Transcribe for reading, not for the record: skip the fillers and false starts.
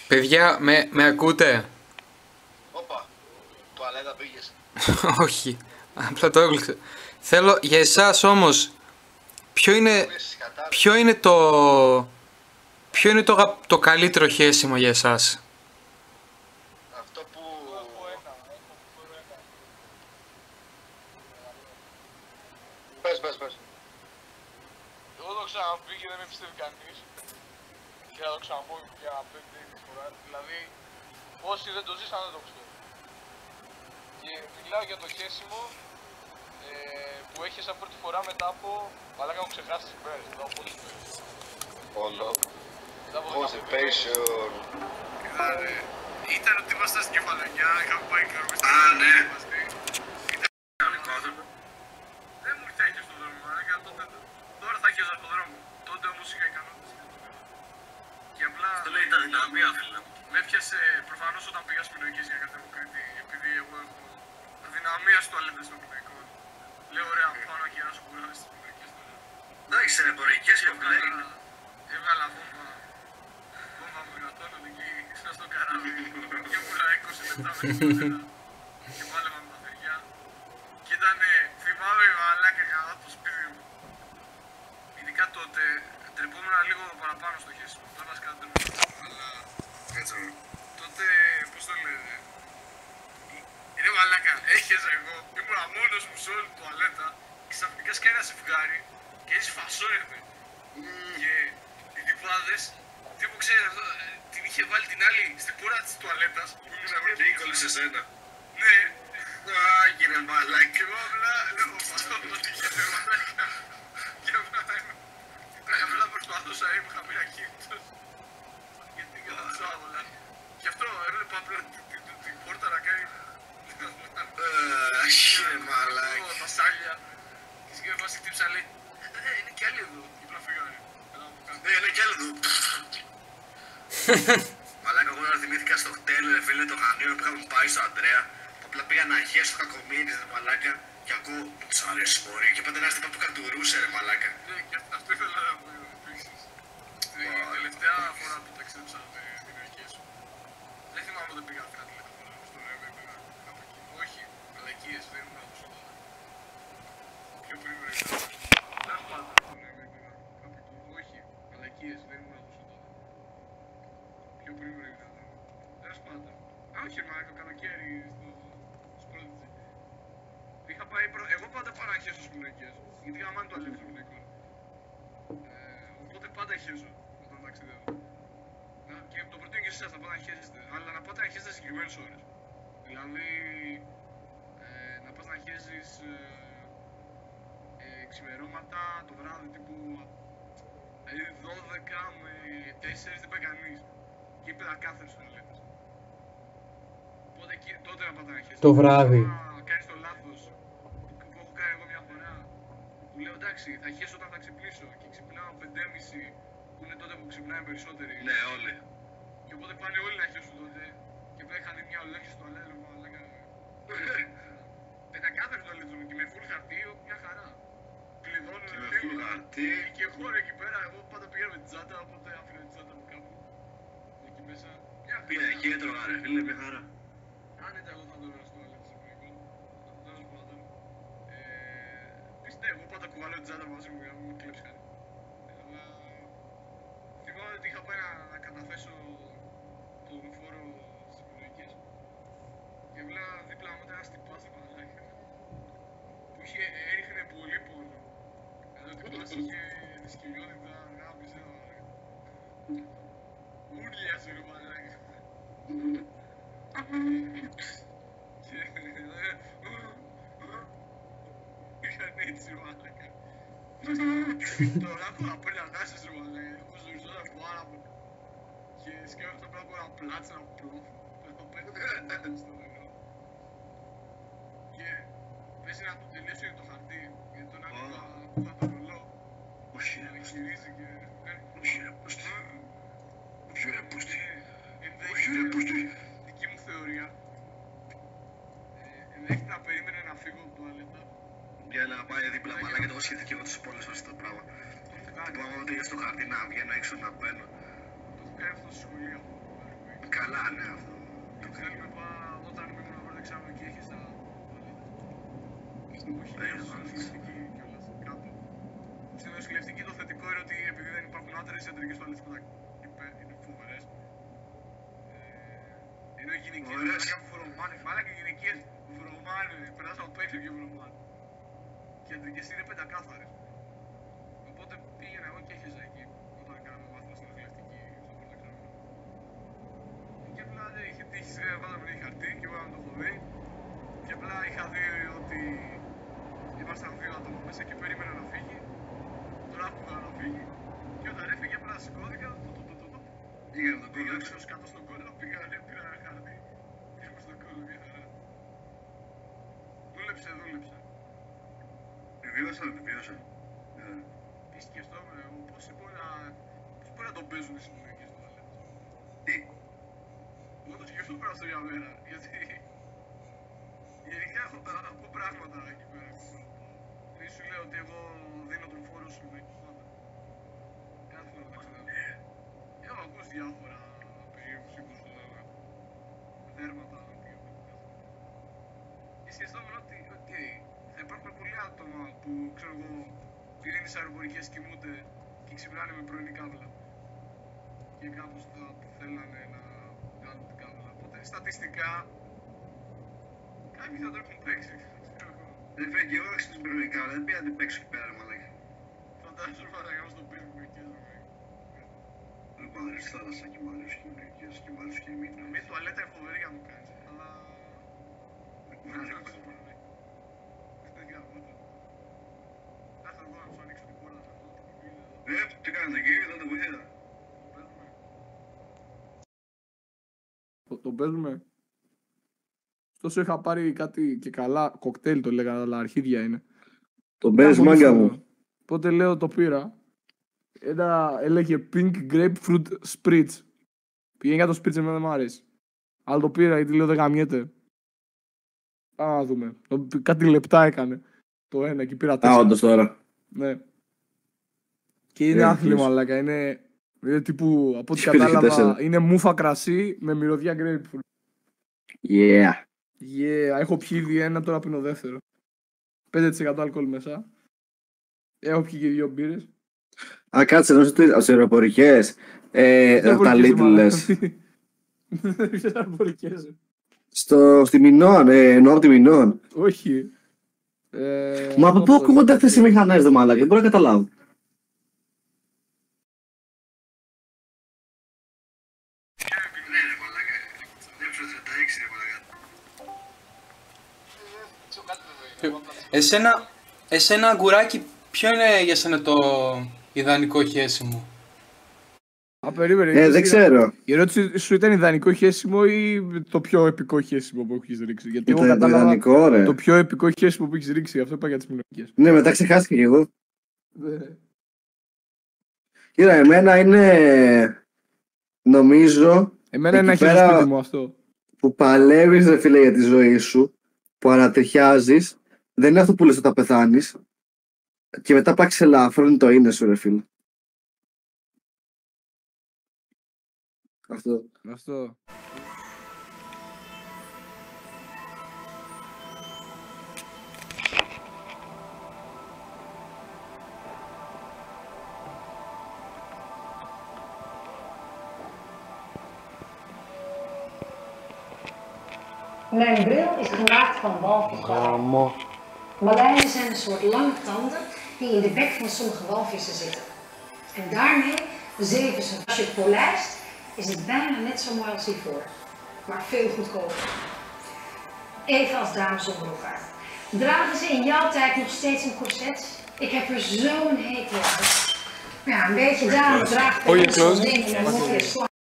Παιδιά, με ακούτε? Όπα, τουαλέτα πήγες? Όχι, απλά το έκλειξα. Θέλω για εσάς όμως, ποιο είναι το καλύτερο χέσιμο για εσάς? Αυτό που... Πες. Εγώ το ξαναπεί και δεν με πιστεύει κανείς. Και θα το ξαναπώ για πέμπτη φορά. Δηλαδή, όσοι δεν το ζήσαν δεν το ξέρουν. Και μιλάω για το χέσιμο που έχεις πρώτη φορά μετά από... Μαλάκα μου ξεχάσει τις μέρες, μετά από πολλές μέρες. Όλο. Constipation. Ήταν ότι ήμασταν στην Κεφαλονιά, είχαμε πάει και ορμές. Α, ναι. Δεν μου ήρθε εκεί στον δρόμο, μαλάκα, τότε... Τώρα θα έχεις από δρόμο. Τότε όμως είχα ικανότητες. Και απλά... Αυτό λέει τα δυναμία, φίλε. Με έπιασε προφανώς όταν πήγα στην Πεινοϊκές για κατέβω Κρήτη, επειδή εγώ έχω αδυναμία στο αλέτα στο Πεινοϊκό. Λέω ωραία, πάω να γυράσω κουράδες στις Πεινοϊκές τώρα. Εντάξει, είναι εμπορικές και πλέον. Έβγαλα βόμβα με γρατώναν εκεί στο καράβι και ήμουνα 20 λεπτά μέσα στην πέρα και βάλευα με τα παιδιά. Και ήτανε, θυμάμαι μαλάκα καλά το σπίτι μου. Ειδικά τότε τρεπόμουν λίγο παραπάνω στο χέσιμο, τώρα βασικά δεν τρεπόμουν, αλλά Έτσι. τότε, πώς το λένε, είναι μαλάκα, έχεζα εγώ, ήμουνα μόνος μου σε όλη την τουαλέτα και ξαφνικά σκάει ένα ζευγάρι και έτσι φασώνεται. Και οι διπλάδες, τι που ξέρεις αυτό, την είχε βάλει την άλλη στην πόρτα της τουαλέτας που ήμουν εγώ Και ήκολε σε σένα. Ναι, Άγινε μαλάκι. και εγώ απλά λέω ότι είχε μαλάκα. Και απλά προσπαθούσα να είμαι χαμηλά κίνητος. Γιατί καταψάω όλα. Και αυτό έβλεπα απλά την πόρτα να κάνει... Άγινε μαλάκι. Τα σάλια. Και σκέφασα χτύψα λέει, είναι κι άλλοι εδώ. Και απλά φύγανε. Ναι, είναι κι άλλο εδώ. Μαλάκα, εγώ τώρα θυμήθηκα στο χτέλ, ρε φίλε, το Χανίο που είχαμε πάει στο Αντρέα. Απλά πήγα να χέσω το κακομοίρης, ρε μαλάκα. Και ακούω, μου τους αρέσει μωρή. Και πάντα ένας τύπα που κατουρούσε, ρε μαλάκα. Ναι, και αυτό ήθελα να πω επίσης. Την τελευταία φορά που ταξίδεψα με Πεινοϊκές, δεν θυμάμαι όταν πήγα αυτή τηλέφωνο στο Ρέμε, πήγα κάπου εκεί. Όχι, μαλακίες, δεν ήμουν τόσο τότε. Πιο πριν βρήκα. Τέλος πάντων, στο Ρέμε πήγα κάπου εκεί. Όχι, μαλακίες, δεν ήμουν τόσο τότε. Πιο πριν βρήκα. Τέλος πάντων. Όχι, μαλάκα, καλοκαίρι στο Πρότιτζι. Είχα πάει εγώ πάντα πάω να χέσω στις Πεινοϊκές, γιατί γαμάνε το αλήθεια στο Πεινοϊκό. Οπότε πάντα χέζω όταν ταξιδεύω. Και το προτείνω και εσάς να πάτε να χέζεστε, αλλά να πάτε να χέζετε συγκεκριμένες ώρες. Δηλαδή, να πας να χέζεις ξημερώματα το βράδυ τύπου 12 με 4 δεν πάει κανείς. Και είπε κάθερος στο αλέτας. Οπότε τότε να πάτε να χέζετε. Το βράδυ. Να κάνεις το λάθος που έχω κάνει εγώ μια φορά. Που λέω εντάξει, θα χέσω όταν θα ξυπνήσω και ξυπνάω 5:30 που είναι τότε που ξυπνάνε περισσότεροι. Ναι, όλοι. Και οπότε πάνε όλοι να χέσουν τότε και απλά είχαν μια ολόκληρη στο αλέτο μου, αλλά πεντακάθαρη το αλέτο μου και με full χαρτί, μια χαρά. Κλειδώνουν Και με full χαρτί. και χώρο εκεί πέρα, εγώ πάντα πήγα με την τσάντα, οπότε άφηνα την τσάντα μου κάπου. Εκεί μέσα, μια χαρά. Πήγα εκεί, έτρωγα, ρε φίλε, μια χαρά. Άνετα εγώ θα το έβαλα στο αλέτο στο Πεινοϊκό. Τέλος πάντων. Πιστεύω, πάντα κουβαλώ την τσάντα μαζί μου για να μην μου κλέψει κάτι. Αλλά θυμάμαι ότι είχα πάει να καταθέσω το λεωφόρο στις Πεινοϊκές και απλά δίπλα μου ήταν ένας τυπάς μαλάκα που έριχνε πολύ πόνο. Ενώ ο τυπάς είχε δυσκολιότητα, γάμισε μαλάκα. Ούρλιασε ρε μαλάκα. Και είχαν έτσι ρε μαλάκα. Τώρα έχω να παίρνει ανάσες ρε μαλάκα, έχω ζοριζόταν πάρα πολύ. Και σκέφτομαι απλά από ένα πλάτσι να πλώθω. Θα πέφτω στο νερό. Και πέσει να του τελειώσει το χαρτί, γιατί τον άκουγα το ρολό. Όχι, Και να γυρίζει και κάνει... όχι, ρε πούστη. Όχι, ρε πούστη. Όχι ρε πούστη. Δική μου θεωρία. Ενδέχεται να περίμενε να φύγω από το τουαλέτα. Για να πάει δίπλα μαλάκα, το έχω σκεφτεί και εγώ τις πολλές ώρες αυτό το πράγμα. Που άμα τελειώσει το χαρτί να βγαίνω έξω να μπαίνω. Το έχω κάνει αυτό στη σχολεία μου. καλά, ναι, αυτό. Όταν ήμουν να βρω εξάμεινο και είχες τα όχι νοσηλευτική κιόλας, κάπου. Στην νοσηλευτική το θετικό είναι ότι επειδή δεν υπάρχουν άντρες, οι ιατρικές τουαλέτες που είναι φοβερές. Ενώ οι γυναικείες που φορομάνε, μάλακα οι γυναικείες που φορομάνε, περάσαν απ' έξω και φορομάνε. Και οι ιατρικές είναι πεντακάθαρες. Οπότε πήγαινα εγώ και έχεζα εκεί όταν κάναμε μάθημα στην νοσηλευτική στο πρώτο εξάμηνο. Και απλά είχε τύχει, βάλαμε ένα χαρτί και εγώ να το έχω δει. Και απλά είχα δει ότι ήμασταν δύο άτομα μέσα και περίμενα να φύγει. Τώρα άκουγα να φύγει. Και όταν έφυγε απλά σηκώθηκα. Πήγα να τον Πήγα κόλλο. έξω κάτω στον κόλλο, πήγα πήρα ένα χαρτί. Πήγαμε στον κόλλο μια χαρά. Δούλεψε. Επιβίωσα. Και σκεφτόμουν εγώ πώς μπορεί να τον παίζουν οι συλλογικές τουαλέτες. Τι. Εγώ το σκεφτόμουν αυτό για μέρα, γιατί γενικά έχω πράγματα εκεί πέρα. Δεν σου λέω ότι εγώ δίνω τον φόρο σου εκεί πάντα. Κάθε φορά τα ξαναδώ. Έχω ακούσει διάφορα περίεργους ήχους δέρματα. Και σκεφτόμουν ότι, θα υπάρχουν πολλοί άτομα που, ξέρω εγώ, πυρήνες αεροπορικές κοιμούνται και ξυπνάνε με πρωινή κάβλα. Και κάπως θα θέλανε να κάνουν την κάβλα. Οπότε στατιστικά κάποιοι θα το έχουν παίξει. Δεν φεύγει εγώ στην πρωινικά, δεν πήγα να την παίξω εκεί πέρα, μαλάκα. Φαντάζομαι παραγάω στον πύργο εκεί. Λοιπόν, αρέσει θάλασσα και μ' αρέσει και μερικές και μ' αρέσει και μήνες. Μια τουαλέτα είναι φοβερή για να μου κάνεις, αλλά... Δεν γαμώτα. Κάτσε εδώ να σου ανοίξω την πόρτα σε αυτό το κουμπί. Τι κάνετε εκεί, δεν το βοηθήτα. Το παίζουμε. Τόσο είχα πάρει κάτι και καλά, κοκτέιλ το λέγανε, αλλά αρχίδια είναι. Το παίζεις μάγκα μου. Οπότε λέω το πήρα. Έλεγε Pink Grapefruit Spritz. Πήγαινε για το Spritz, εμένα δεν μ' αρέσει. Αλλά το πήρα γιατί λέω δεν γαμιέται. Πάμε να δούμε. Κάτι λεπτά έκανε. Το ένα και πήρα 4. Όντως τώρα. Ναι. Και είναι άθλημα, μαλάκα. Είναι τύπου, από ό,τι Σπίτι κατάλαβα, είναι μούφα κρασί με μυρωδιά grapefruit. Yeah. Έχω πιει ήδη ένα, τώρα πίνω δεύτερο. 5% αλκοόλ μέσα. Έχω πιει και 2 μπύρες. Α, κάτσε, νομίζω ότι από τις αεροπορικές, τα Lidl λες. Ποιες αεροπορικές. Στη Μινών, εννοώ από τη Μινών. Όχι. Μα από πού ακούγονται αυτές οι μηχανές, δε μάλακα, δεν μπορώ να καταλάβω. Ναι, ρε μαλάκα. Έψω 36, ρε μαλάκα. Εσένα αγκουράκι, ποιο είναι για σένα το ιδανικό χέσιμο? Περίμενε. Δεν ξέρω. Η ερώτηση σου ήταν ιδανικό χέσιμο ή το πιο επικό χέσιμο που έχεις ρίξει? Γιατί εγώ Το κατάλαβα ιδανικό, ρε. το πιο επικό χέσιμο που έχεις ρίξει, αυτό είπα για τις μηνωτικές. Ναι, μετά ξεχάστηκα κι εγώ. Κοίτα, εμένα είναι, νομίζω, Εμένα είναι εκεί ένα πέρα σπίτι μου αυτό. που παλεύεις, ρε φίλε, για τη ζωή σου, που ανατριχιάζεις, δεν είναι αυτό που λες όταν πεθάνεις, και μετά πάξεις ελαφρύνει το είναι σου, ρε φίλε. Αυτό. Mijn bril is gemaakt van walvisjaren. Malijnen zijn een soort lange tanden die in de bek van sommige walvissen zitten. En daarmee zeven ze. Als je het polijst, is het bijna net zo mooi als ivoor, maar veel goedkoper. Even als dames zonder elkaar. Dragen ze in jouw tijd nog steeds een corset? Ik heb er zo'n hekel aan. Ja, een beetje dame draagt Oh, je zo'n close? ding en een mooie slag.